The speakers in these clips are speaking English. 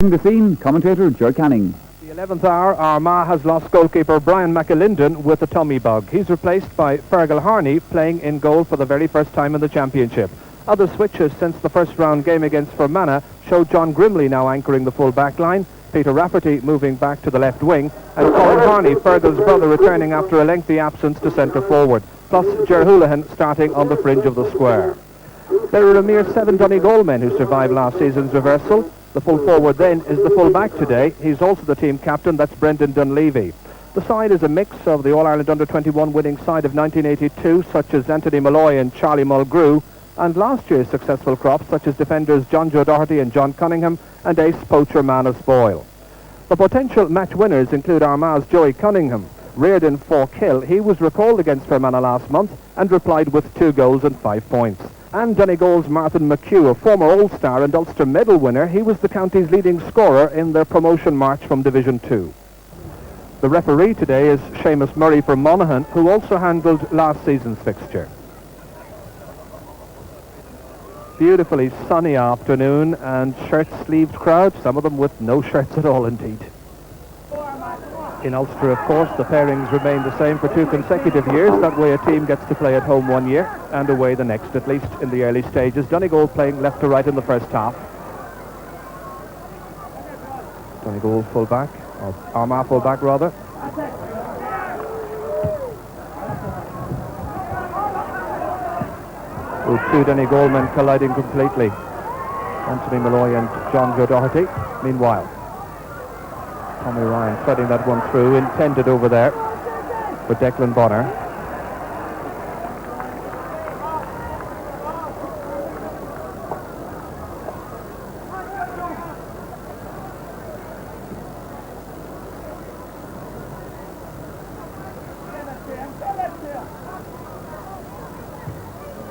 The scene, commentator Ger Canning. The 11th hour, Armagh has lost goalkeeper Brian McAlinden with a tummy bug. He's replaced by Fergal Harney, playing in goal for the very first time in the championship. Other switches since the first round game against Fermanagh showed John Grimley now anchoring the full back line, Peter Rafferty moving back to the left wing, and Colin Harney, Fergal's brother, returning after a lengthy absence to centre forward, plus Ger Houlihan starting on the fringe of the square. There are a mere 7 Donegal men who survived last season's reversal. The full forward then is the full back today. He's also the team captain, that's Brendan Dunleavy. The side is a mix of the All-Ireland Under-21 winning side of 1982, such as Anthony Malloy and Charlie Mulgrew, and last year's successful crop, such as defenders John Joe Doherty and John Cunningham, and ace poacher Man of Spoil. The potential match winners include Armagh's Joey Cunningham. Reared in Forkhill, he was recalled against Fermanagh last month and replied with 2 goals and 5 points. And Donegal's Martin McHugh, a former All-Star and Ulster medal winner, he was the county's leading scorer in their promotion march from Division 2. The referee today is Seamus Murray from Monaghan, who also handled last season's fixture. Beautifully sunny afternoon and shirt-sleeved crowd, some of them with no shirts at all indeed. In Ulster, of course, the pairings remain the same for 2 consecutive years. That way a team gets to play at home 1 year and away the next, at least in the early stages. Donegal playing left to right in the first half. Donegal full-back, or Armagh full-back rather. With 2 Donegal men colliding completely. Anthony Malloy and John Joe Doherty. Meanwhile, Tommy Ryan threading that one through, intended over there for Declan Bonner.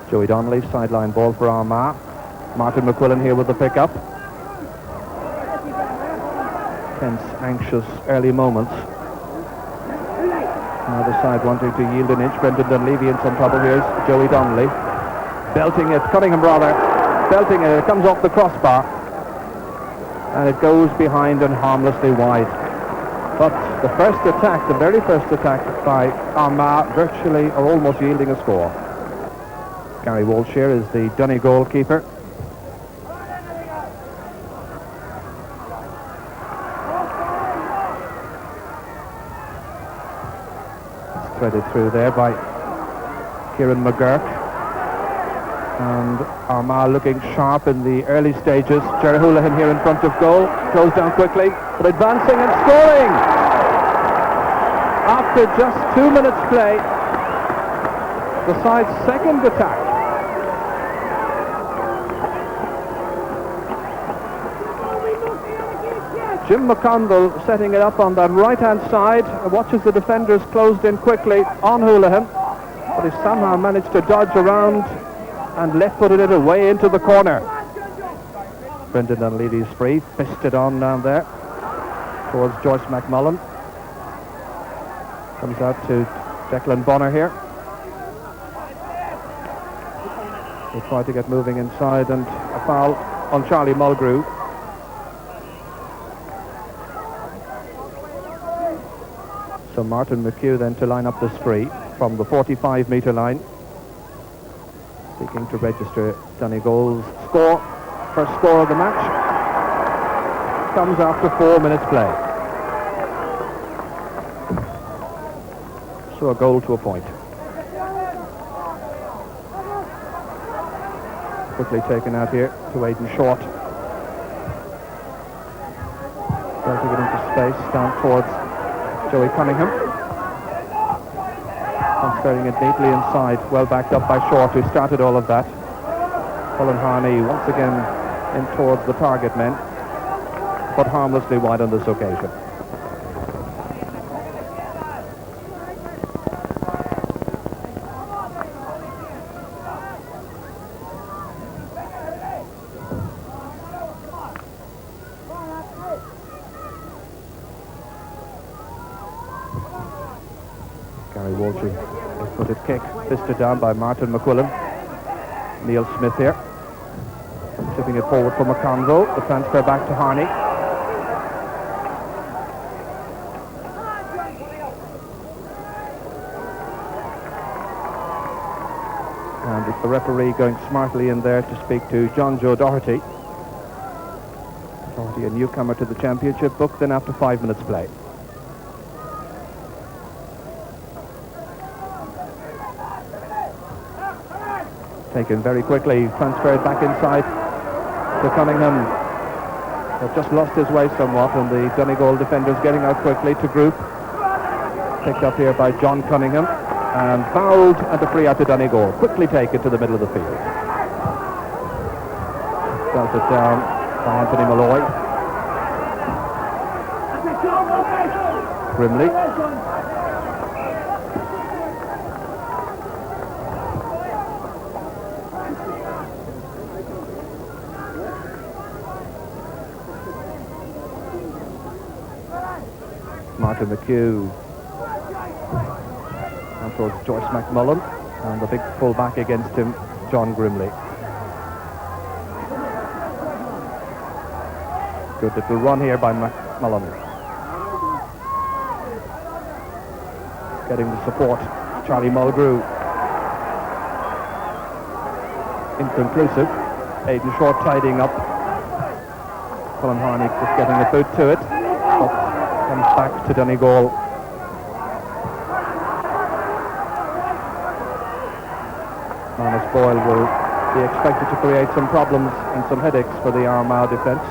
Joey Donnelly, sideline ball for Armagh. Martin McQuillan here with the pick-up. Tense, anxious early moments. Another side wanting to yield an inch. Brendan Dunleavy in some trouble. Here's Joey Donnelly. Belting it, Cunningham rather. Belting it, it comes off the crossbar. And it goes behind and harmlessly wide. But the first attack, the very first attack by Armagh, virtually or almost yielding a score. Gary Walsh here is the Donegal keeper. Threaded through there by Kieran McGurk. And Armagh looking sharp in the early stages. Ger Houlihan here in front of goal. Closed down quickly, but advancing and scoring! After just 2 minutes play, the side's second attack. Jim McCondell setting it up on that right-hand side, watches the defenders closed in quickly on Houlihan, but he somehow managed to dodge around and left-footed it away into the corner. Brendan Dunleavy's free, fisted on down there towards Joyce McMullen. Comes out to Declan Bonner here. They try to get moving inside, and a foul on Charlie Mulgrew. So Martin McHugh then to line up this free from the 45-metre line, seeking to register Donegal's score. First score of the match comes after 4 minutes play. So a goal to a point. Quickly taken out here to Aidan Short. Belting it into space down towards Joey Cunningham. Transferring it neatly inside, well backed up by Short, who started all of that. Colin Harney once again in towards the target men, but harmlessly wide on this occasion. Gary Walsh, left-footed kick, fisted down by Martin McQuillan. Neil Smith here, tipping it forward for McConville. The transfer back to Harney. The referee going smartly in there to speak to John Joe Doherty. Doherty, a newcomer to the championship, booked in after 5 minutes play. Taken very quickly, transferred back inside to Cunningham. They've just lost his way somewhat, and the Donegal defenders getting out quickly to group. Picked up here by John Cunningham, and fouled, and a free out to Donegal. Quickly taken to the middle of the field. Dealt it down by Anthony Malloy. Grimley. Martin McHugh. And towards Joyce McMullen, and the big full-back against him, John Grimley. Good little run here by McMullen. Getting the support, Charlie Mulgrew. Inconclusive. Aidan Short tidying up. Colin Harney just getting a boot to it. But comes back to Donegal. Manus Boyle will be expected to create some problems and some headaches for the Armagh defence.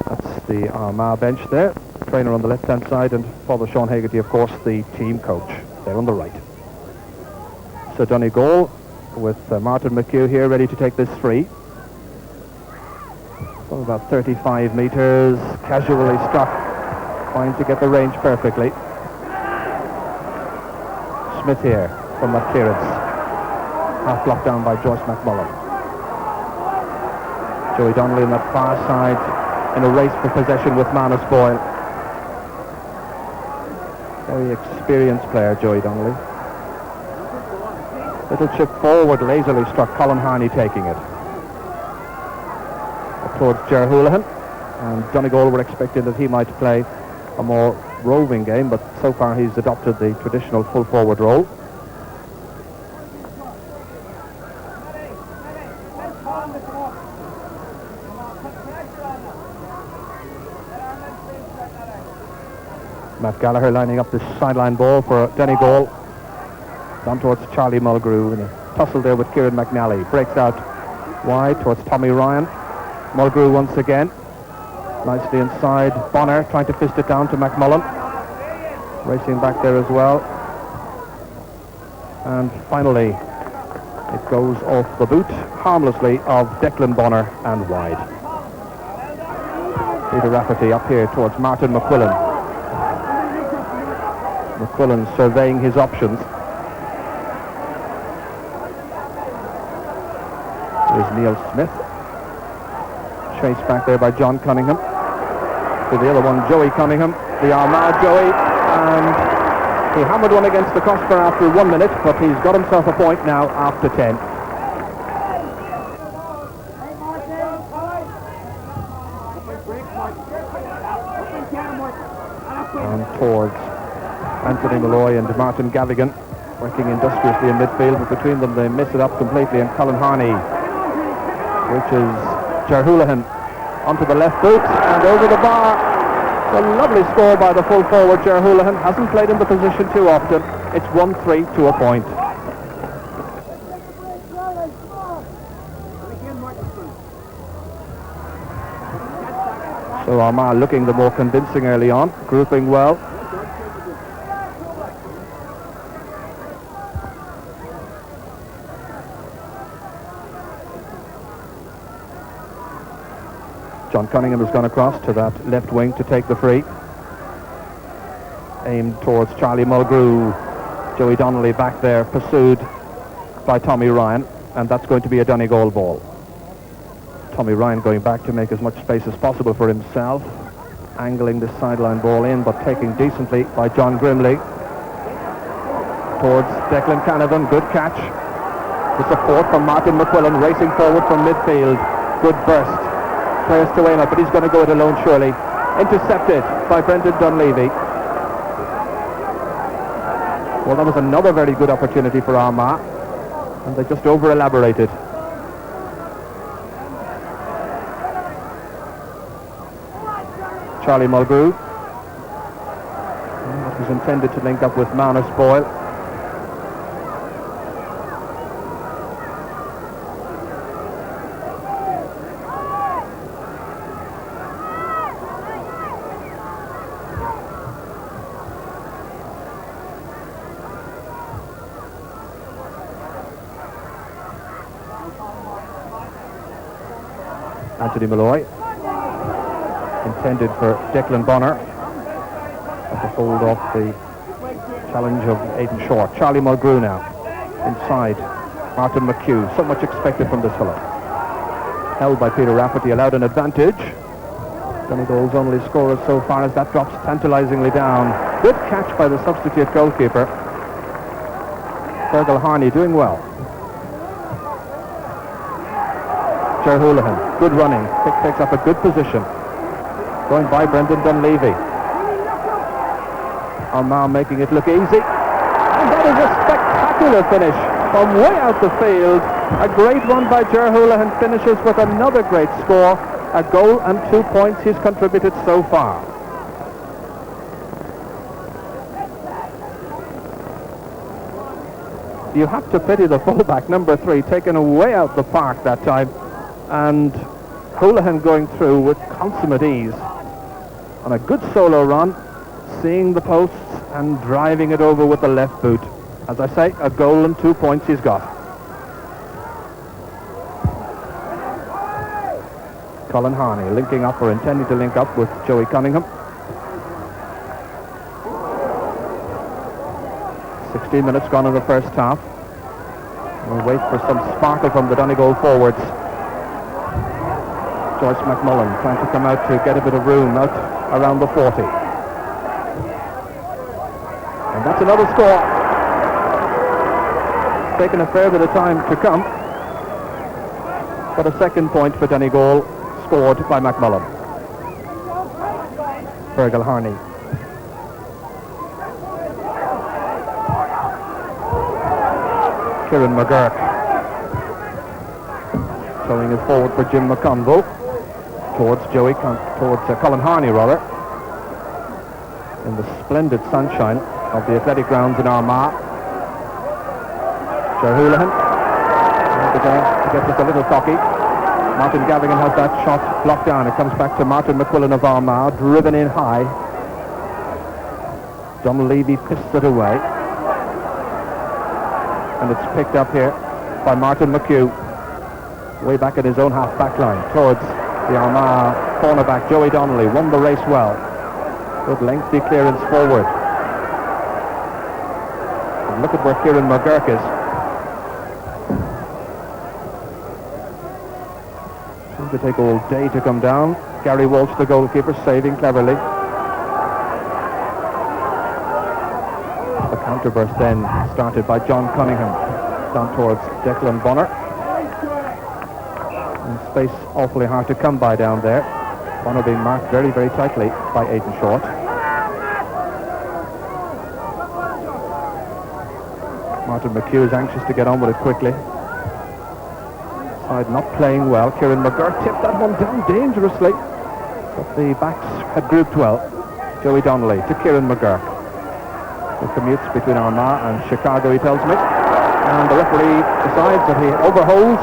That's the Armagh bench there. Trainer on the left-hand side, and Father Sean Hegarty, of course, the team coach. There on the right. So Donegal with Martin McHugh here ready to take this free. From about 35 metres, casually struck, trying to get the range perfectly. Smith here from that clearance. Half blocked down by Joyce McMullen. Joey Donnelly on that far side in a race for possession with Manus Boyle. Very experienced player, Joey Donnelly. Little chip forward, lazily struck, Colin Harney taking it. Up towards Ger Houlihan, and Donegal were expecting that he might play a more roving game, but so far he's adopted the traditional full forward role. Matt Gallagher lining up the sideline ball for Donegal. Down towards Charlie Mulgrew in a tussle there with Kieran McNally. Breaks out wide towards Tommy Ryan. Mulgrew once again. Nicely inside. Bonner trying to fist it down to McMullen. Racing back there as well. And finally, it goes off the boot harmlessly of Declan Bonner and wide. Peter Rafferty up here towards Martin McQuillan. McQuillan surveying his options. There's Neil Smith. Chased back there by John Cunningham. To the other one, Joey Cunningham. The Armagh Joey. And he hammered one against the crossbar after 1 minute, but he's got himself a point now after 10. And towards Anthony Malloy and Martin Gavigan, working industriously in midfield, but between them they miss it up completely, and Colin Harney, which is Ger Houlihan, onto the left boot and over the bar. A lovely score by the full forward Ger Houlihan. Hasn't played in the position too often. It's 1-3 to a point. So Armagh looking the more convincing early on, grouping well. John Cunningham has gone across to that left wing to take the free. Aimed towards Charlie Mulgrew. Joey Donnelly back there, pursued by Tommy Ryan, and that's going to be a Donegal ball. Tommy Ryan going back to make as much space as possible for himself, angling this sideline ball in, but taking decently by John Grimley. Towards Declan Canavan, good catch. The support from Martin McQuillan, racing forward from midfield. Good burst. Players to aim at, but he's going to go it alone surely. intercepted by Brendan Dunleavy. Well, that was another very good opportunity for Armagh, and they just over-elaborated. Charlie Mulgrew. That was intended to link up with Manus Boyle. Anthony Malloy, intended for Declan Bonner, to hold off the challenge of Aidan Short. Charlie Mulgrew now, inside Martin McHugh. So much expected from this fellow. Held by Peter Rafferty, allowed an advantage. Donegal's only scorer so far as that drops tantalisingly down. Good catch by the substitute goalkeeper. Fergal Harney doing well. Ger Houlihan, good running, picks up a good position. Going by Brendan Dunleavy. Armagh making it look easy. And that is a spectacular finish from way out the field. A great one by Ger Houlihan finishes with another great score. A goal and 2 points he's contributed so far. You have to pity the fullback, number 3, taken away out the park that time. And Houlihan going through with consummate ease on a good solo run, seeing the posts and driving it over with the left boot. As I say, a goal and 2 points he's got. Colin Harney linking up, or intending to link up, with Joey Cunningham. 16 minutes gone in the first half. We'll wait for some sparkle from the Donegal forwards. Joyce McMullen trying to come out to get a bit of room out around the 40. And that's another score. It's taken a fair bit of time to come, but a second point for Donegal, scored by McMullen. Fergal Harney. Kieran McGurk. Throwing it forward for Jim McConville. Towards Colin Harney, rather, in the splendid sunshine of the athletic grounds in Armagh. Ger Houlihan to get just a little cocky. Martin Gavigan has that shot blocked down. It comes back to Martin McQuillan of Armagh, driven in high. Dunleavy pists it away, and it's picked up here by Martin McHugh, way back at his own half-back line, towards the Armagh cornerback Joey Donnelly. Won the race well. Good lengthy clearance forward. And look at where Kieran McGurk is. Seems to take all day to come down. Gary Walsh, the goalkeeper, saving cleverly. The counterburst then started by John Cunningham down towards Declan Bonner. And space awfully hard to come by down there. Bonner being marked very, very tightly by Aidan Short. Martin McHugh is anxious to get on with it quickly. Side not playing well. Kieran McGurk tipped that one down dangerously, but the backs had grouped well. Joey Donnelly to Kieran McGurk, who commutes between Armagh and Chicago, he tells me. And the referee decides that he overholds,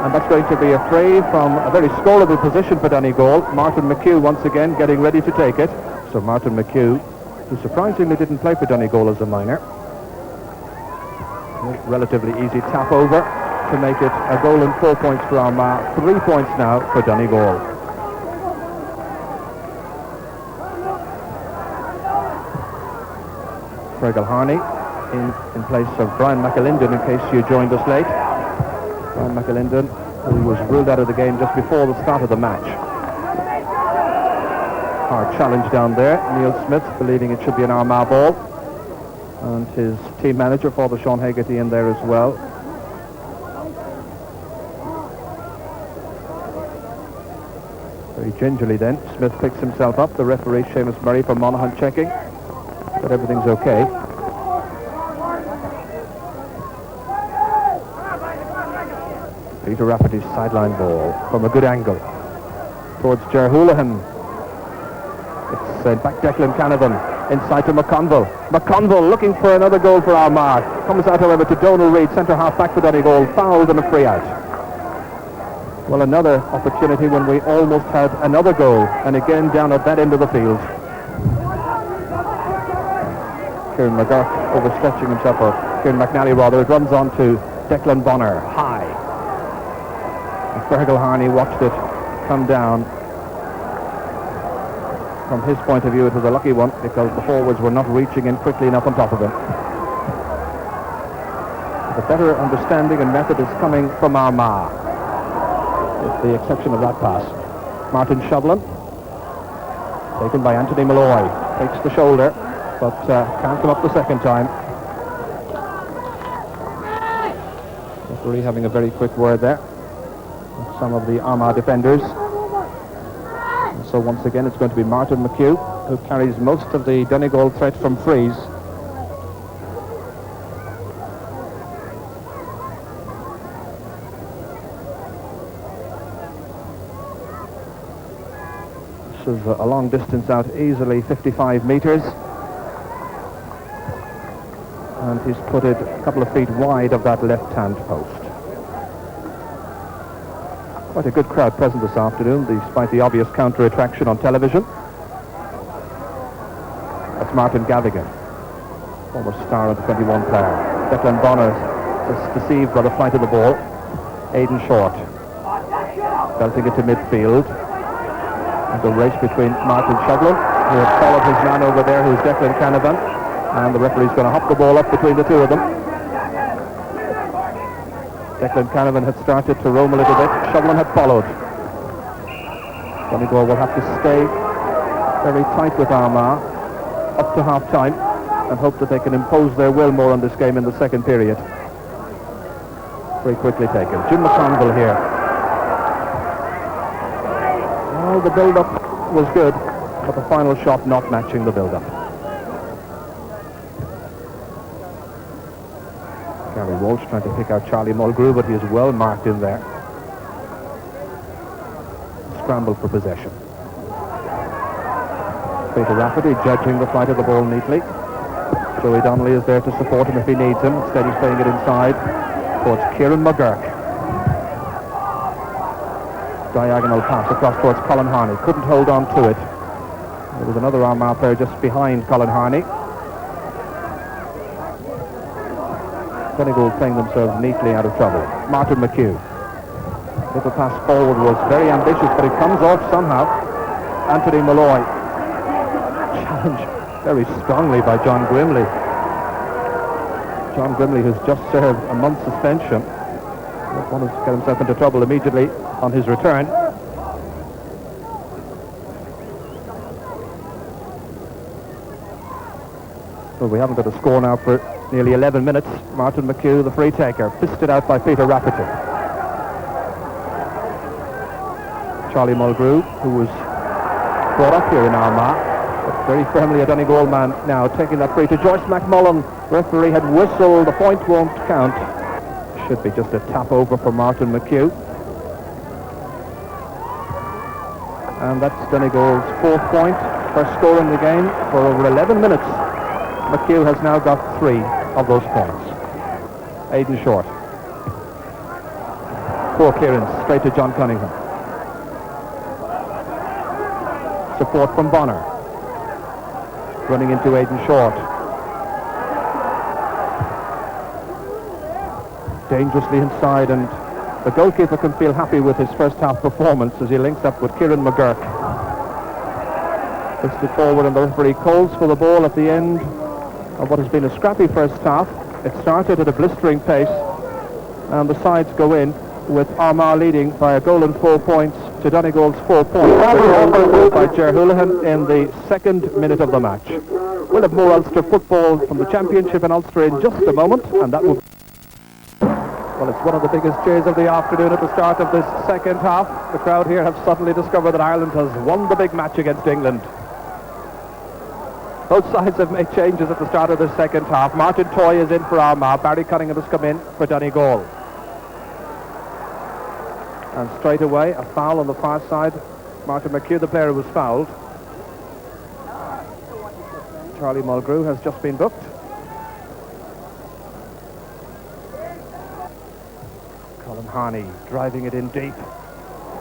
and that's going to be a free from a very scoreable position for Donegal. Martin McHugh once again getting ready to take it. So Martin McHugh, who surprisingly didn't play for Donegal as a minor. Relatively easy tap over to make it a goal and 4 points for Armagh. 3 points now for Donegal. Fergal Harney in place of Brian McAlinden, in case you joined us late. Brian McAlinden, who was ruled out of the game just before the start of the match. Hard challenge down there. Neil Smith believing it should be an Armagh ball. And his team manager, Father Sean Hegarty, in there as well. Very gingerly then, Smith picks himself up. The referee, Seamus Murray from Monaghan, checking that everything's okay. Peter Rafferty's sideline ball from a good angle towards Ger Houlihan. It's back Declan Canavan inside to McConville. McConville looking for another goal for Armagh. Comes out, however, to Donal Reid, centre half back for Donegal, fouled and a free out. Well, another opportunity when we almost had another goal, and again down at that end of the field. Kieran McGurk overstretching himself, or Kieran McNally rather. It runs on to Declan Bonner, high. And Fergal Harney watched it come down. From his point of view, it was a lucky one because the forwards were not reaching in quickly enough on top of him. The better understanding and method is coming from Armagh, with the exception of that pass. Martin Shovlin, taken by Anthony Malloy, takes the shoulder, but can't come up the second time. Referee having a very quick word there with some of the Armagh defenders. And so once again it's going to be Martin McHugh who carries most of the Donegal threat from frees. This is a long distance out, easily 55 metres. And he's put it a couple of feet wide of that left-hand post. Quite a good crowd present this afternoon, despite the obvious counter-attraction on television. That's Martin Gavigan, former star of the 21 player. Declan Bonner just deceived by the flight of the ball. Aidan Short belting it to midfield. And the race between Martin Shovlin, who has followed his man over there, who's Declan Canavan. And the referee's going to hop the ball up between the two of them. Declan Canavan had started to roam a little bit. Shovlin had followed. Donegal will have to stay very tight with Armagh up to half-time and hope that they can impose their will more on this game in the second period. Very quickly taken. Jim McConville here. Well, the build-up was good, but the final shot not matching the build-up. Gary Walsh trying to pick out Charlie Mulgrew, but he is well marked in there. Scramble for possession. Peter Rafferty judging the flight of the ball neatly. Joey Donnelly is there to support him if he needs him. Instead he's playing it inside towards Kieran McGurk. Diagonal pass across towards Colin Harney. Couldn't hold on to it. There was another Armagh player just behind Colin Harney. Donegal playing themselves neatly out of trouble. Martin McHugh. Little pass forward was very ambitious, but it comes off somehow. Anthony Malloy. Challenged very strongly by John Grimley. John Grimley, who's just served a month's suspension, wanted to get himself into trouble immediately on his return. Well, we haven't got a score now for nearly 11 minutes. Martin McHugh, the free taker, fisted out by Peter Rafferty. Charlie Mulgrew, who was brought up here in Armagh, but very firmly a Donegal man now, taking that free to Joyce McMullen. Referee had whistled, the point won't count. Should be just a tap over for Martin McHugh. And that's Donegal's fourth point, first score in the game for over 11 minutes. McHugh has now got 3 of those points. Aidan Short. Poor clearance, straight to John Cunningham. Support from Bonner. Running into Aidan Short. Dangerously inside, and the goalkeeper can feel happy with his first half performance as he links up with Kieran McGurk. Pushed it forward, and the referee calls for the ball at the end of what has been a scrappy first half. It started at a blistering pace, and the sides go in with Armagh leading by a goal and 4 points to Donegal's 4 points. By Ger Houlihan in the second minute of the match. We'll have more Ulster football from the Championship in Ulster in just a moment, and that will... Well, it's one of the biggest cheers of the afternoon at the start of this second half. The crowd here have suddenly discovered that Ireland has won the big match against England. Both sides have made changes at the start of the second half. Martin Toy is in for Armagh. Barry Cunningham has come in for Donegal. And straight away, a foul on the far side. Martin McHugh, the player who was fouled. Charlie Mulgrew has just been booked. Colin Harney driving it in deep.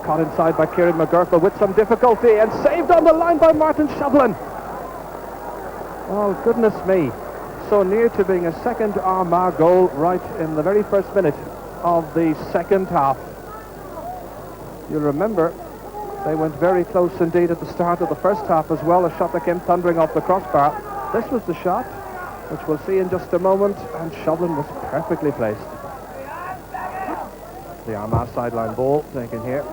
Caught inside by Kieran McGurk, but with some difficulty, and saved on the line by Martin Shovlin. Oh, goodness me. So near to being a second Armagh goal right in the very first minute of the second half. You'll remember they went very close indeed at the start of the first half as well. A shot that came thundering off the crossbar. This was the shot, which we'll see in just a moment, and Shovlin was perfectly placed. The Armagh sideline ball taken here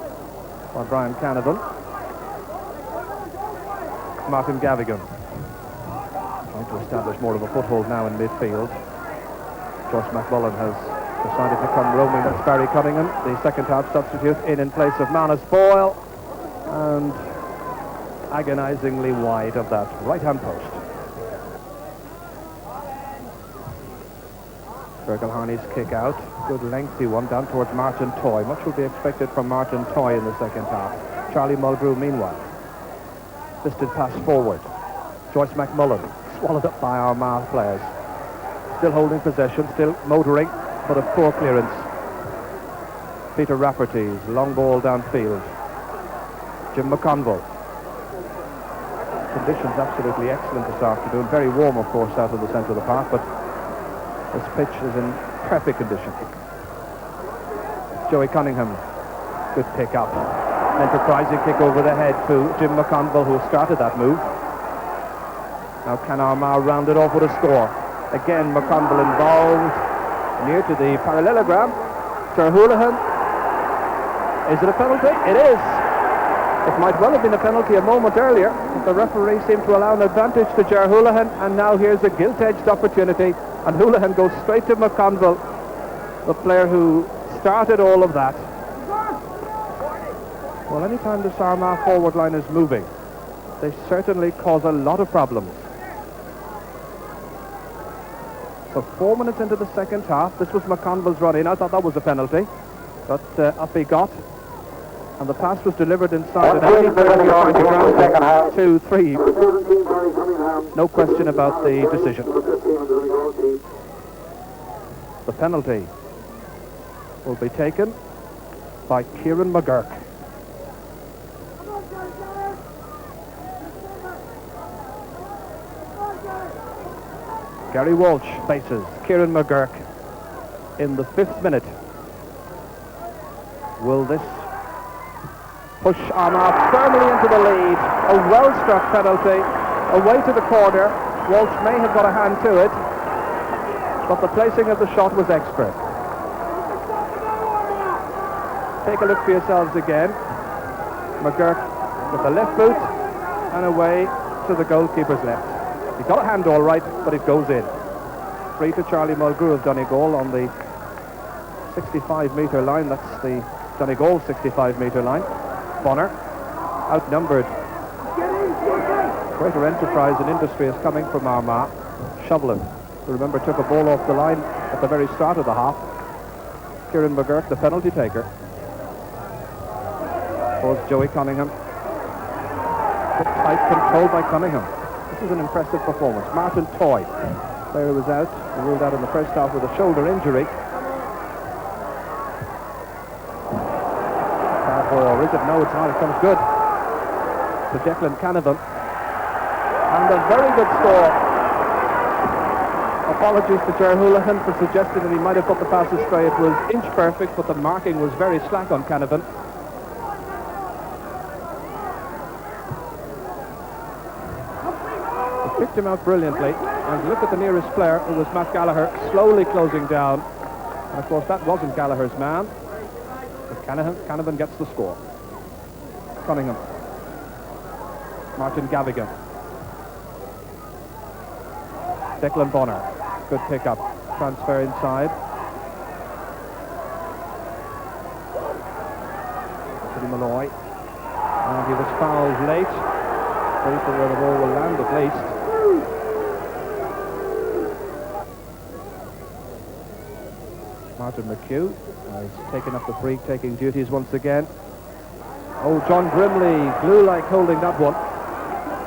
by Brian Canavan. Martin Gavigan trying to establish more of a foothold now in midfield. Josh McMullen has decided to come roaming. That's Barry Cunningham, the second half substitute, in place of Manus Boyle, and agonisingly wide of that right-hand post. Fergal Harney's kick out, good lengthy one down towards Martin Toy. Much will be expected from Martin Toy in the second half. Charlie Mulgrew meanwhile. Fisted pass forward. Joyce McMullen swallowed up by Armagh players. Still holding possession, still motoring, but a poor clearance. Peter Rafferty's long ball downfield. Jim McConville. Conditions absolutely excellent this afternoon. Very warm, of course, out of the centre of the park, but this pitch is in perfect condition. Joey Cunningham, good pick up. Enterprising kick over the head to Jim McConville, who started that move. Now can Armagh round it off with a score? Again, McConville involved. Near to the parallelogram. Ger Houlihan. Is it a penalty? It is. It might well have been a penalty a moment earlier, but the referee seemed to allow an advantage to Ger Houlihan, and now here's a gilt-edged opportunity, and Houlihan goes straight to McConville, the player who started all of that. Well, anytime this Armagh forward line is moving, they certainly cause a lot of problems. So 4 minutes into the second half, this was McConville's run in. I thought that was a penalty, but up he got. And the pass was delivered inside. 2-3. No question about the decision. The penalty will be taken by Kieran McGurk. Gary Walsh faces Kieran McGurk in the 5th minute. Will this push Armagh firmly into the lead? A well-struck penalty, away to the corner. Walsh may have got a hand to it, but the placing of the shot was expert. Take a look for yourselves again. McGurk with the left boot and away to the goalkeeper's left. He got a hand all right, but it goes in. Free to Charlie Mulgrew of Donegal on the 65-metre line. That's the Donegal 65-metre line. Bonner, outnumbered. Greater enterprise and industry is coming from Armagh. Shovlin, who remember took a ball off the line at the very start of the half. Kieran McGurk, the penalty taker. Towards Joey Cunningham. Tight control by Cunningham. This is an impressive performance. Martin Toy, player was out, ruled out in the first half with a shoulder injury. Or is it? No, it's not. It comes good to Declan Canavan. And a very good score. Apologies to Ger Houlihan for suggesting that he might have put the pass astray. It was inch perfect, but the marking was very slack on Canavan. He picked him out brilliantly. And look at the nearest player, who was Matt Gallagher, slowly closing down. And of course, that wasn't Gallagher's man. But Canavan gets the score. Cunningham. Martin Gavigan. Declan Bonner. Good pick-up. Transfer inside. Malloy. And he was fouled late. Pleased with where the ball will land at least. Martin McHugh has taken up the free-taking duties once again. Oh, John Grimley, glue-like holding that one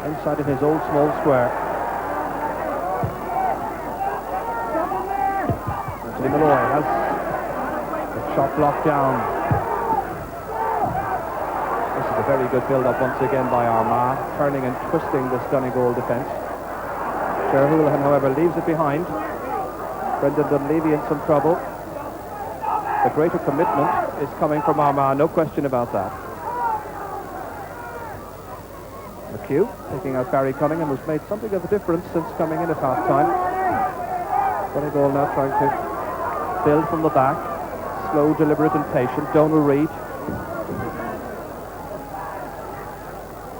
inside of his old small square. Anthony Malloy has the shot blocked down. This is a very good build-up once again by Armagh, turning and twisting this Donegal defence. Ger Houlihan, however, leaves it behind. Brendan Dunleavy in some trouble. The greater commitment is coming from Armagh, no question about that. McHugh taking out Barry Cunningham, who's made something of a difference since coming in at half-time. Donegal now trying to build from the back. Slow, deliberate and patient. Donal Reid.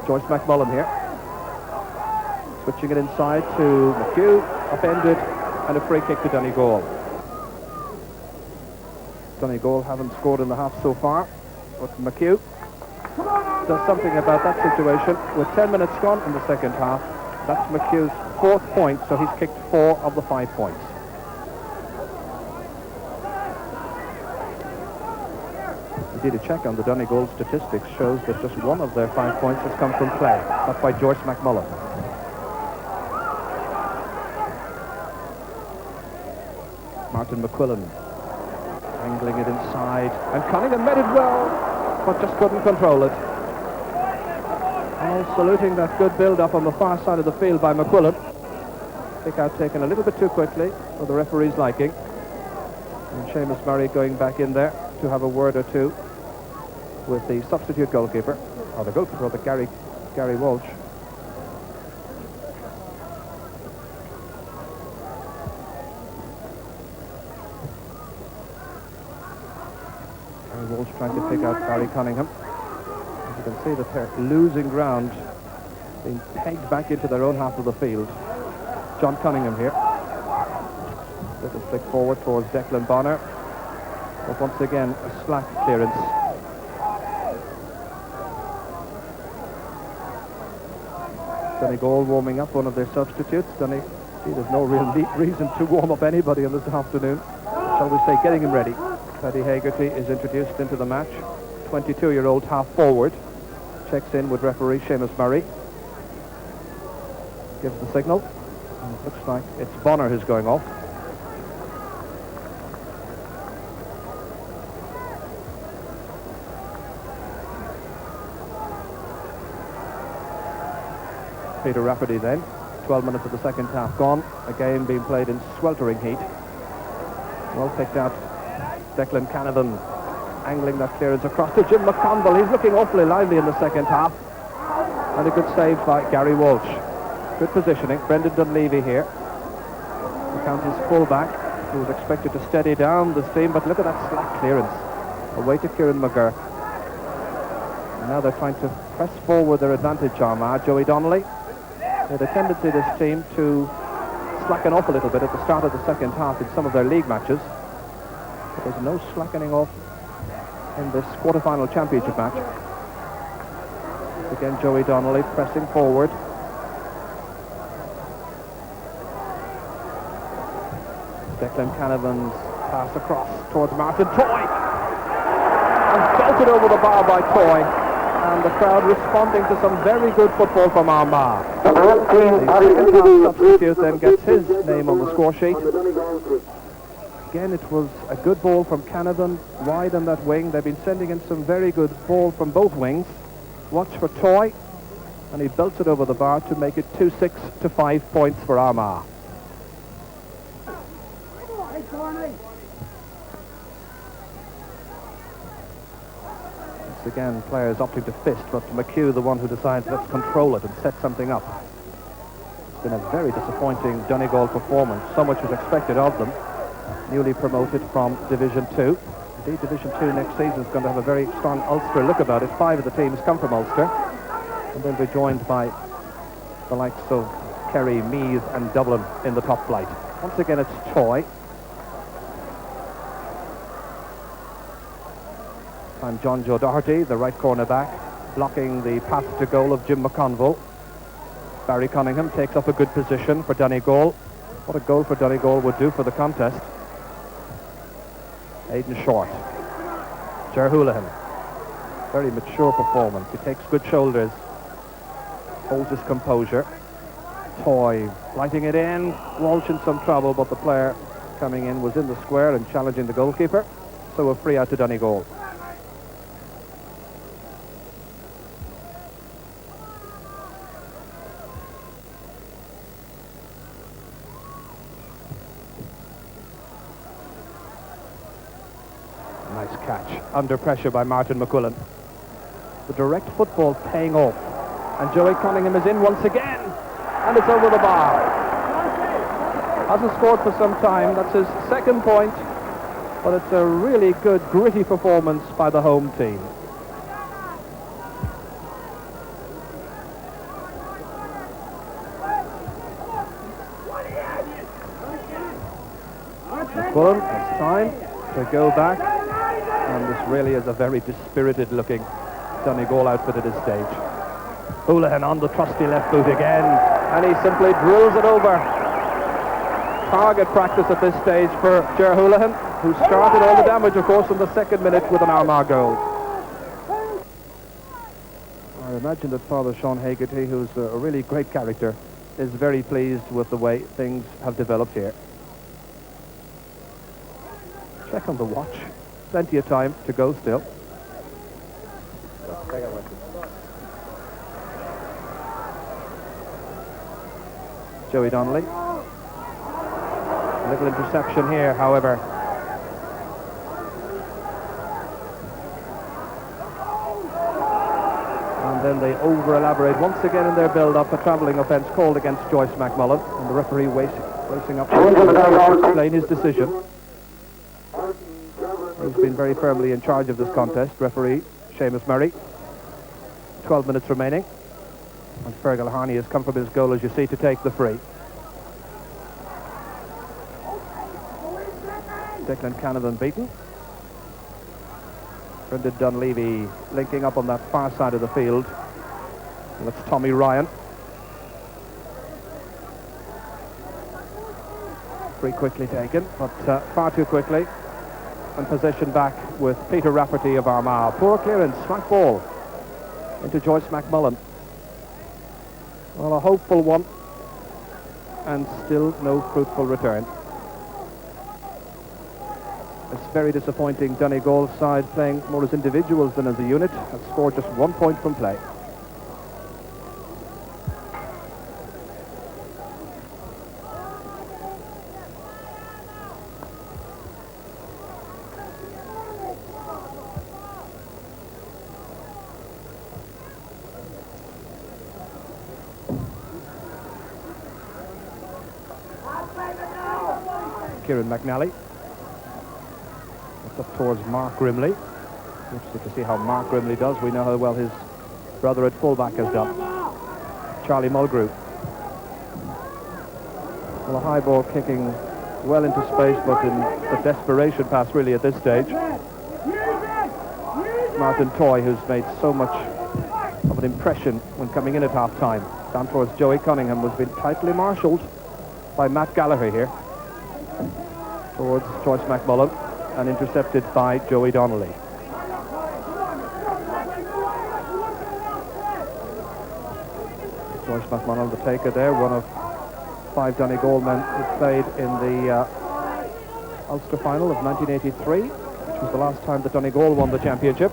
Joyce McMullen here. Switching it inside to McHugh. Upended and a free kick to Donegal. Donegal haven't scored in the half so far, but McHugh does something about that situation. With 10 minutes gone in the second half, that's McHugh's 4th point, so he's kicked 4 of the 5 points. Indeed, a check on the Donegal statistics shows that just 1 of their 5 points has come from play. That's by Joyce McMullen. Martin McQuillan angling it inside, and Cunningham met it well, but just couldn't control it. Oh, saluting that good build-up on the far side of the field by McQuillan. Kick out taken a little bit too quickly for the referee's liking. And Seamus Murray going back in there to have a word or two with the substitute goalkeeper, or the goalkeeper, the Gary Walsh. Walsh trying to pick out Barry Cunningham. As you can see that they're losing ground, being pegged back into their own half of the field. John Cunningham here. Little flick forward towards Declan Bonner. But once again, a slack clearance. Donegal warming up one of their substitutes. There's no real neat reason to warm up anybody on this afternoon. Shall we say, getting him ready. Paddy Hegarty is introduced into the match. 22-year-old half-forward. Checks in with referee Seamus Murray. Gives the signal. And it looks like it's Bonner who's going off. Peter Rafferty then. 12 minutes of the second half gone. A game being played in sweltering heat. Well picked out. Declan Canavan angling that clearance across to Jim McConville. He's looking awfully lively in the second half. And a good save by Gary Walsh. Good positioning. Brendan Dunleavy here. The county's full-back, who was expected to steady down this team, but look at that slack clearance. Away to Kieran McGurk. And now they're trying to press forward their advantage, Armagh. Joey Donnelly. They had a tendency, this team, to slacken off a little bit at the start of the second half in some of their league matches. But there's no slackening off in this quarter-final championship match. Again, Joey Donnelly pressing forward. Declan Canavan's pass across towards Martin Toy. And belted over the bar by Toy. And the crowd responding to some very good football from Armagh. The second half substitute then gets his name on the score sheet. Again, it was a good ball from Canavan, wide on that wing. They've been sending in some very good ball from both wings. Watch for Toy, and he belts it over the bar to make it 2-6 to 5 points for Armagh. Once again, players opting to fist, but McHugh the one who decides let's control it and set something up. It's been a very disappointing Donegal performance. So much was expected of them. Newly promoted from Division 2. Indeed, Division 2 next season is going to have a very strong Ulster look about it. 5 of the teams come from Ulster. And they'll be joined by the likes of Kerry, Meath and Dublin in the top flight. Once again, it's Toy. time John Joe Doherty, the right cornerback, blocking the pass to goal of Jim McConville. Barry Cunningham takes up a good position for Donegal. What a goal for Donegal would do for the contest. Aidan Short. Ger Houlihan. Very mature performance. He takes good shoulders. Holds his composure. Toy lighting it in. Walsh in some trouble, but the player coming in was in the square and challenging the goalkeeper. So a free out to Donegal. Nice catch. Under pressure by Martin McQuillan. The direct football paying off. And Joey Cunningham is in once again. And it's over the bar. Hasn't scored for some time. That's his second point. But it's a really good, gritty performance by the home team. McQuillan has time to go back. And this really is a very dispirited-looking Donegal outfit at this stage. Houlihan on the trusty left boot again, and he simply drills it over. Target practice at this stage for Ger Houlihan, who started all the damage, of course, in the second minute with an Armagh goal. I imagine that Father Sean Haggerty, who's a really great character, is very pleased with the way things have developed here. Check on the watch. Plenty of time to go still. Joey Donnelly. A little interception here, however. And then they over-elaborate once again in their build-up. A travelling offence called against Joyce McMullen. And the referee racing up to explain his decision. He's been very firmly in charge of this contest, referee Seamus Murray. 12 minutes remaining. And Fergal Harney has come from his goal, as you see, to take the free. Declan Canavan beaten. Brendan Dunleavy linking up on that far side of the field. And that's Tommy Ryan. Free quickly taken, but far too quickly. And possession back with Peter Rafferty of Armagh. Poor clearance, smack ball into Joyce McMullen. Well, a hopeful one, and still no fruitful return. It's very disappointing. Donegal's side playing more as individuals than as a unit have scored just 1 point from play. Kieran McNally. It's up towards Mark Grimley. Interesting to see how Mark Grimley does. We know how well his brother at fullback has done. Charlie Mulgrew. Well, a high ball kicking well into space, but in a desperation pass really at this stage. Martin Toy, who's made so much of an impression when coming in at half-time. Down towards Joey Cunningham, who's been tightly marshalled by Matt Gallagher here. Towards Joyce McMullen, and intercepted by Joey Donnelly. Joyce McMullen, the taker there, one of 5 Donegal men who played in the Ulster final of 1983, which was the last time that Donegal won the championship.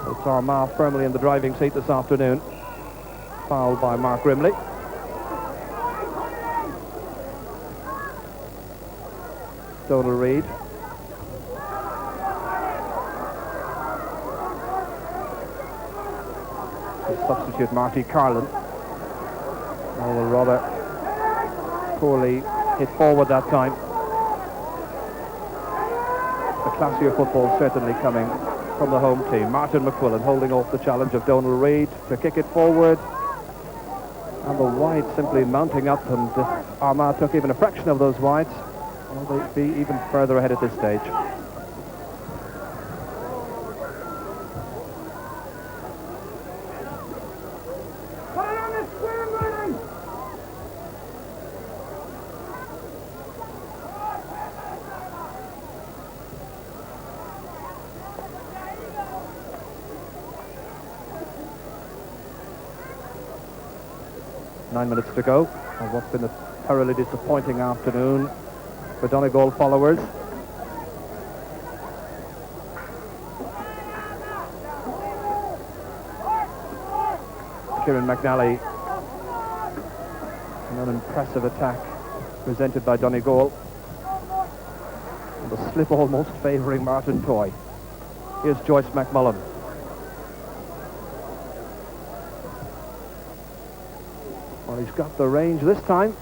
It's Armagh firmly in the driving seat this afternoon. Foul by Mark Grimley. Donald Reid. The substitute Marty Carlin. Oh, rather poorly hit forward that time. The classier football certainly coming from the home team. Martin McQuillan holding off the challenge of Donald Reid to kick it forward. And the wide simply mounting up, and if Armagh took even a fraction of those wides, well, they'd be even further ahead at this stage. 9 minutes to go of what's been a thoroughly disappointing afternoon for Donegal followers. Kieran McNally, an unimpressive attack presented by Donegal. And the slip almost favouring Martin Toy. Here's Joyce McMullen. Well, he's got the range this time.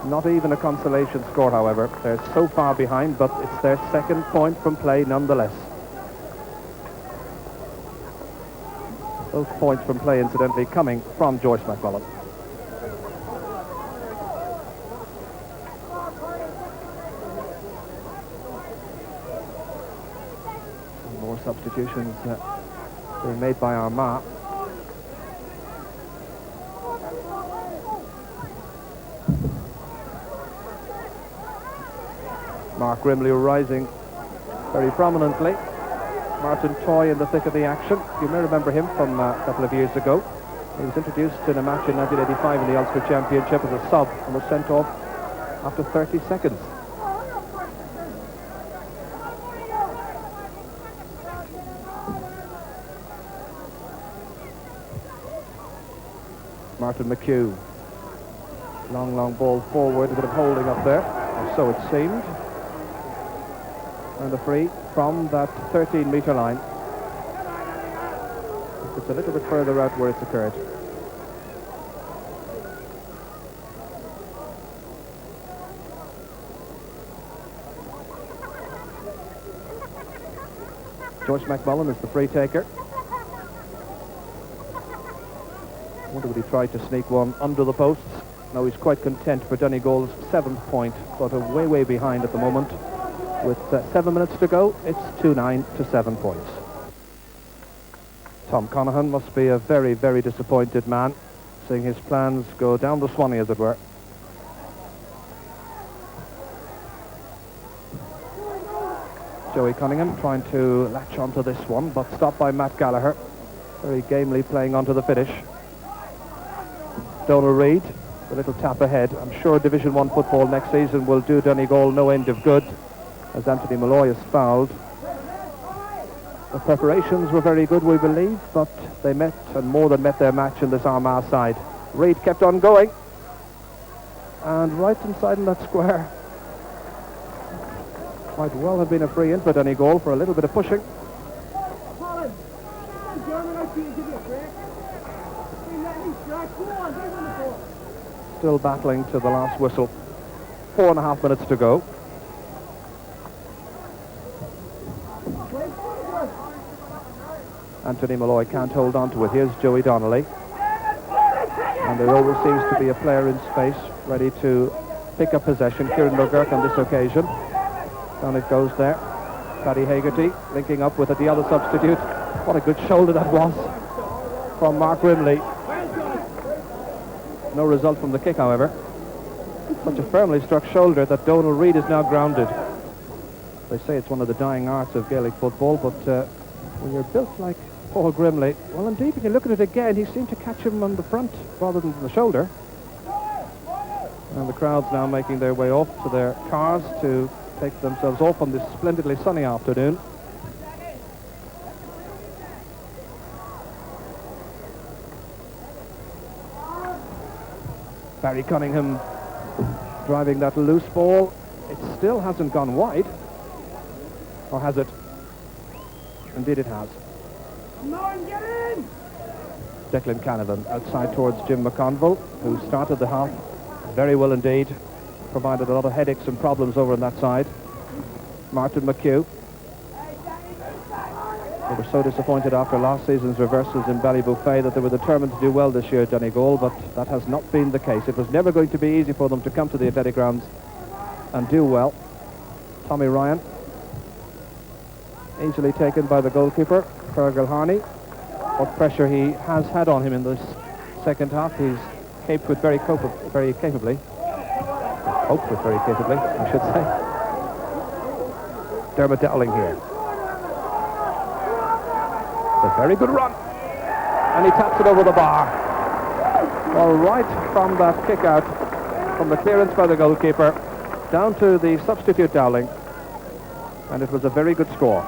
Not even a consolation score, however. They're so far behind, but it's their second point from play nonetheless. Both points from play, incidentally, coming from Joyce McMullen. Some more substitutions being made by Armagh. Mark Grimley rising very prominently. Martin Toy in the thick of the action. You may remember him from a couple of years ago. He was introduced in a match in 1985 in the Ulster Championship as a sub and was sent off after 30 seconds. Martin McHugh. Long ball forward, a bit of holding up there, or so it seemed. And a free from that 13-metre line. It's a little bit further out where it's occurred. Joyce McMullen is the free taker. I wonder would he try to sneak one under the posts. No, he's quite content for Donegal's 7th point, but way behind at the moment. With 7 minutes to go, it's 2-9 to 7 points. Tom Conahan must be a very disappointed man, seeing his plans go down the Swanee, as it were. Joey Cunningham trying to latch onto this one, but stopped by Matt Gallagher. Very gamely playing onto the finish. Donal Reid, a little tap ahead. I'm sure Division 1 football next season will do Donegal no end of good, as Anthony Malloy is fouled. The preparations were very good, we believe, but they met and more than met their match in this Armagh side. Reid kept on going, and right inside in that square might well have been a free in for Donegal for a little bit of pushing. Still battling to the last whistle. 4.5 minutes to go. Anthony Malloy can't hold on to it. Here's Joey Donnelly. And there always seems to be a player in space ready to pick up possession. Kieran McGurk on this occasion. Down it goes there. Paddy Hagerty linking up with the other substitute. What a good shoulder that was from Mark Grimley. No result from the kick, however. Such a firmly struck shoulder that Donal Reid is now grounded. They say it's one of the dying arts of Gaelic football, but when you're built like Paul Grimley, well, indeed, when you look at it again, he seemed to catch him on the front rather than the shoulder. And the crowd's now making their way off to their cars to take themselves off on this splendidly sunny afternoon. Barry Cunningham driving that loose ball. It still hasn't gone wide. Or has it? Indeed it has. Declan Canavan outside towards Jim McConville, who started the half very well indeed. Provided a lot of headaches and problems over on that side. Martin McHugh. They were so disappointed after last season's reversals in Ballybuffet that they were determined to do well this year, Donegal, but that has not been the case. It was never going to be easy for them to come to the athletic grounds and do well. Tommy Ryan, easily taken by the goalkeeper, Ger Houlihan. What pressure he has had on him in this second half, he's coped with very capably, I should say. Dermot Dowling here. A very good run, and he taps it over the bar. Well, right from that kick out, from the clearance by the goalkeeper, down to the substitute Dowling, and it was a very good score.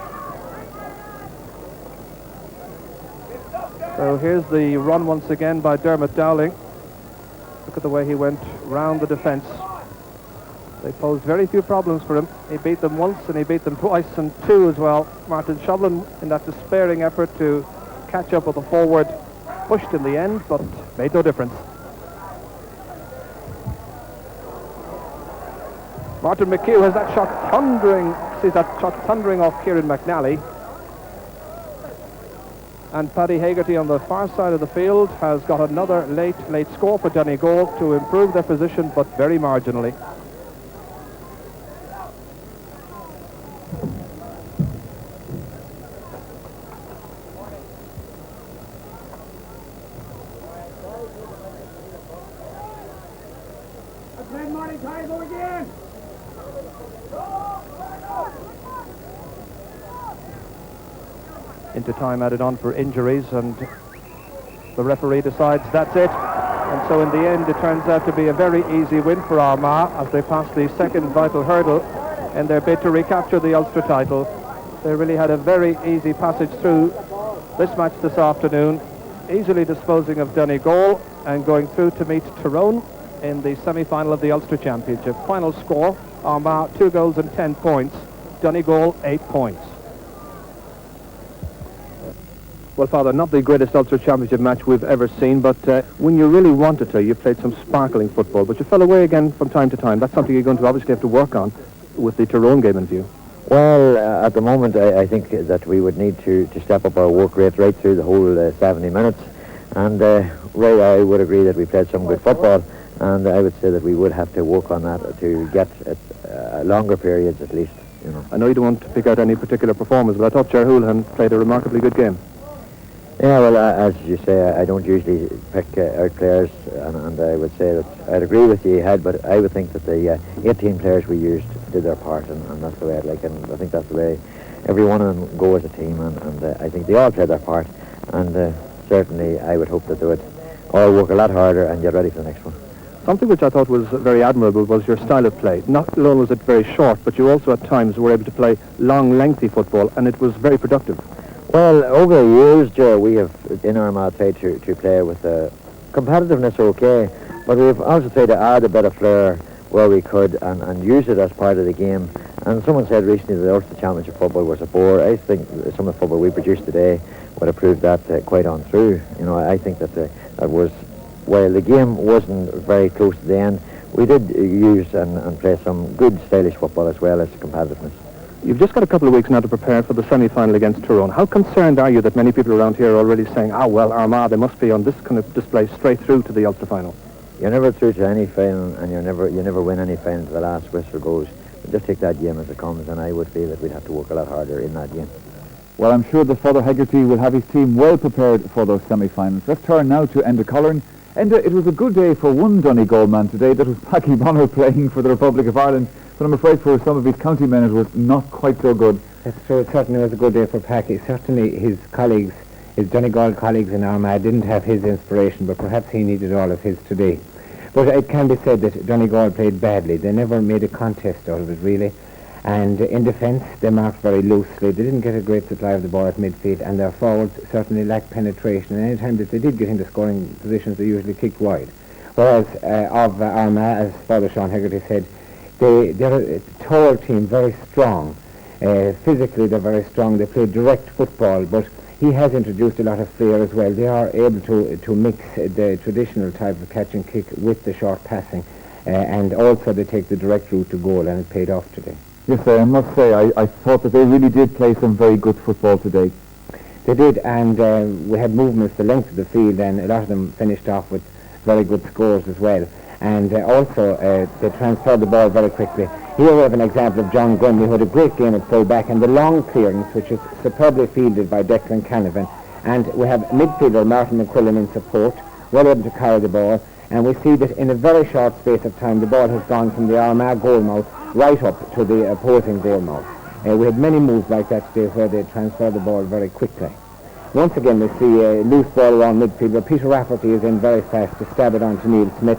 So here's the run once again by Dermot Dowling. Look at the way he went round the defence. They posed very few problems for him. He beat them once and he beat them twice and two as well. Martin Shovlin, in that despairing effort to catch up with the forward, pushed in the end, but made no difference. Martin McHugh has that shot thundering off Kieran McNally. And Paddy Hegarty on the far side of the field has got another late score for Donegal to improve their position, but very marginally. Into time added on for injuries, and the referee decides that's it. And so in the end it turns out to be a very easy win for Armagh as they pass the second vital hurdle in their bid to recapture the Ulster title. They really had a very easy passage through this match this afternoon, easily disposing of Donegal and going through to meet Tyrone in the semi-final of the Ulster Championship. Final score, Armagh 2 goals and 10 points, Donegal 8 points. Well, Father, not the greatest Ulster Championship match we've ever seen, but when you really wanted to, you played some sparkling football, but you fell away again from time to time. That's something you're going to obviously have to work on with the Tyrone game in view. Well, at the moment, I think that we would need to step up our work rate right through the whole 70 minutes. And Ray, I would agree that we played some good football, and I would say that we would have to work on that to get longer periods at least. You know. I know you don't want to pick out any particular performers, but I thought Ger Houlihan played a remarkably good game. Yeah, well, as you say, I don't usually pick out players, and I would say that I'd agree with you, but I would think that the 18 players we used did their part, and that's the way I'd like it, and I think that's the way every one of them go as a team, and I think they all played their part, and certainly I would hope that they would all work a lot harder and get ready for the next one. Something which I thought was very admirable was your style of play. Not alone was it very short, but you also at times were able to play long, lengthy football, and it was very productive. Well, over the years, Joe, we have in Armagh tried to play with competitiveness, okay, but we've also tried to add a bit of flair where we could and use it as part of the game. And someone said recently that the Ulster Championship football was a bore. I think some of the football we produced today would have proved that quite on through. You know, I think that that was, while the game wasn't very close to the end, we did use and play some good stylish football as well as competitiveness. You've just got a couple of weeks now to prepare for the semi-final against Tyrone. How concerned are you that many people around here are already saying, well, Armagh, they must be on this kind of display straight through to the Ulster final? You're never through to any final, and you never win any final to the last whistle goes. But just take that game as it comes, and I would feel that we'd have to work a lot harder in that game. Well, I'm sure that Father Hegarty will have his team well prepared for those semi-finals. Let's turn now to Enda Collaring. Enda, it was a good day for one Donegal man today. That was Paddy Bonner playing for the Republic of Ireland. But I'm afraid for some of his county men it was not quite so good. That's true. It certainly was a good day for Packy. Certainly his colleagues, his Donegal colleagues in Armagh didn't have his inspiration, but perhaps he needed all of his today. But it can be said that Donegal played badly. They never made a contest out of it, really. And in defence, they marked very loosely. They didn't get a great supply of the ball at midfield, and their forwards certainly lacked penetration. And any time that they did get into scoring positions, they usually kicked wide. Whereas of Armagh, as Father Sean Hegarty said, they're a tall team, very strong. Physically, they're very strong. They play direct football, but he has introduced a lot of flair as well. They are able to mix the traditional type of catch and kick with the short passing, and also they take the direct route to goal, and it paid off today. Yes, I must say, I thought that they really did play some very good football today. They did, and we had movements the length of the field, and a lot of them finished off with very good scores as well. And also, they transferred the ball very quickly. Here we have an example of John Grundy, who had a great game at full-back, and the long clearance, which is superbly fielded by Declan Canavan. And we have midfielder Martin McQuillan in support, well able to carry the ball. And we see that in a very short space of time, the ball has gone from the Armagh goal mouth right up to the opposing goal mouth. We had many moves like that today where they transferred the ball very quickly. Once again, we see a loose ball around midfield, where Peter Rafferty is in very fast to stab it on to Neil Smith,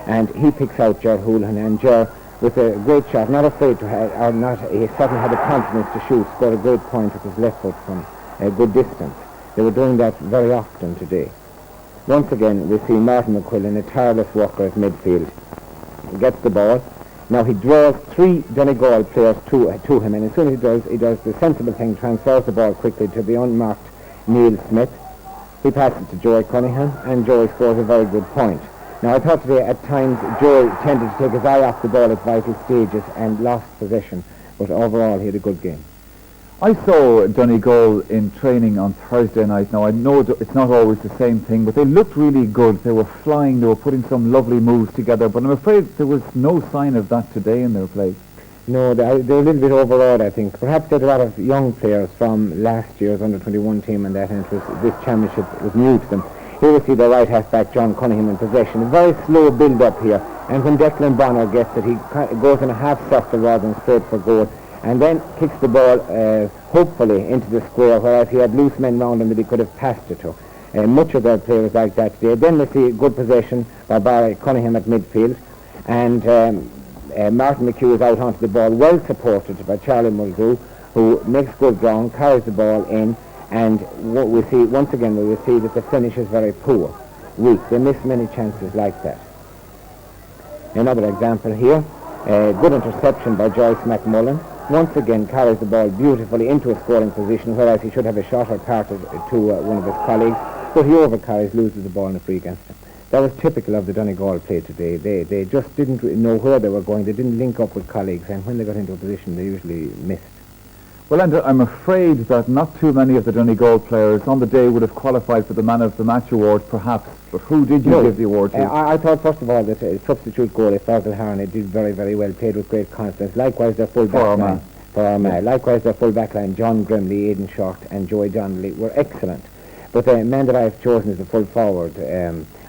and he picks out Ger Houlihan, and Ger, with a great shot, not afraid to have, or not, he certainly had the confidence to shoot, scored a great point with his left foot from a good distance. They were doing that very often today. Once again, we see Martin McQuillan, a tireless worker at midfield. He gets the ball. Now he draws 3 Donegal players to him, and as soon as he does the sensible thing, transfers the ball quickly to the unmarked Neil Smith. He passes it to Joey Cunningham, and Joey scores a very good point. Now I thought today at times Joey tended to take his eye off the ball at vital stages and lost possession, but overall he had a good game. I saw Donegal in training on Thursday night. Now, I know it's not always the same thing, but they looked really good. They were flying, they were putting some lovely moves together, but I'm afraid there was no sign of that today in their play. No, they're a little bit overawed, I think. Perhaps they had a lot of young players from last year's under-21 team and that, and this championship was new to them. Here we see the right half-back, John Cunningham, in possession. A very slow build-up here, and when Declan Bonner gets it, he goes in a half-circle rather than straight for goal, and then kicks the ball hopefully into the square, whereas he had loose men round him that he could have passed it to. Much of their play was like that today. Then we see good possession by Barry Cunningham at midfield, and Martin McHugh is out onto the ball, well supported by Charlie Mulgrew, who makes good ground, carries the ball in, and what we see, once again, we will see that the finish is very poor, weak. They miss many chances like that. Another example here, good interception by Joyce McMullen. Once again carries the ball beautifully into a scoring position, whereas he should have a shot or parted to one of his colleagues, but he overcarries, loses the ball in a free against him. That was typical of the Donegal play today. They just didn't know where they were going. They didn't link up with colleagues, and when they got into a position, they usually missed. Well, and I'm afraid that not too many of the Donegal players on the day would have qualified for the Man of the Match award, perhaps. But who did you give the award to? I thought, first of all, that substitute goalie Fergal Harney did very, very well, played with great confidence. Likewise, their full back line. For Armagh. Likewise, their full back line, John Grimley, Aidan Short, and Joey Donnelly, were excellent. But the man that I've chosen as a full forward,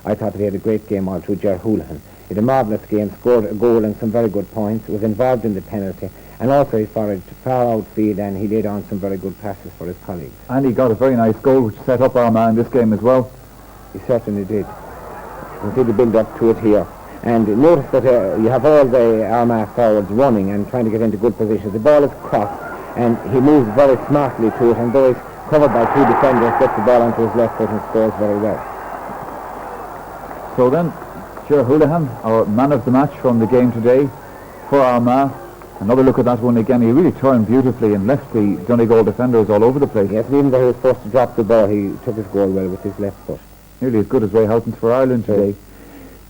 I thought that he had a great game all through, Ger Houlihan. He had a marvellous game, scored a goal and some very good points, was involved in the penalty, and also he foraged far outfield, and he laid on some very good passes for his colleagues. And he got a very nice goal which set up Armagh in this game as well. He certainly did. You can see the build-up to it here. And notice that you have all the Armagh forwards running and trying to get into good positions. The ball is crossed, and he moves very smartly to it, and though he's covered by 2 defenders, gets the ball onto his left foot and scores very well. So then, Ger Houlihan, our man of the match from the game today for Armagh. Another look at that one again. He really turned beautifully and left the Donegal defenders all over the place. Yes, and even though he was forced to drop the ball, he took his goal well with his left foot. Nearly as good as Ray Houghton's for Ireland today.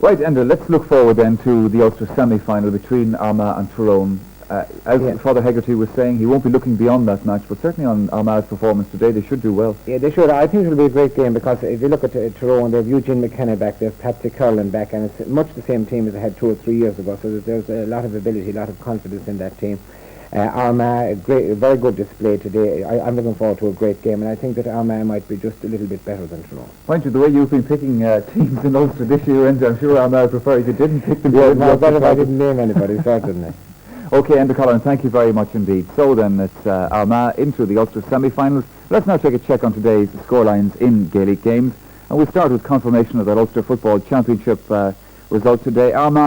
Right, Enda, let's look forward then to the Ulster semi-final between Armagh and Tyrone. As Father Hegarty was saying, he won't be looking beyond that match, but certainly on Armagh's performance today, they should do well. Yeah, they should. I think it'll be a great game, because if you look at Tyrone, they have Eugene McKenna back, they have Patsy Curlin back, and it's much the same team as they had 2 or 3 years ago, so there's a lot of ability, a lot of confidence in that team. Armagh, a very good display today. I'm looking forward to a great game, and I think that Armagh might be just a little bit better than Tyrone. Mind you, the way you've been picking teams in Ulster this year, and I'm sure Armagh would prefer if you didn't pick them. Yeah, no, better if I didn't name anybody, certainly. Okay, Enda Colin, thank you very much indeed. So then, it's Armagh into the Ulster semi-finals. Let's now take a check on today's scorelines in Gaelic games, and we'll start with confirmation of that Ulster Football Championship result today. Armagh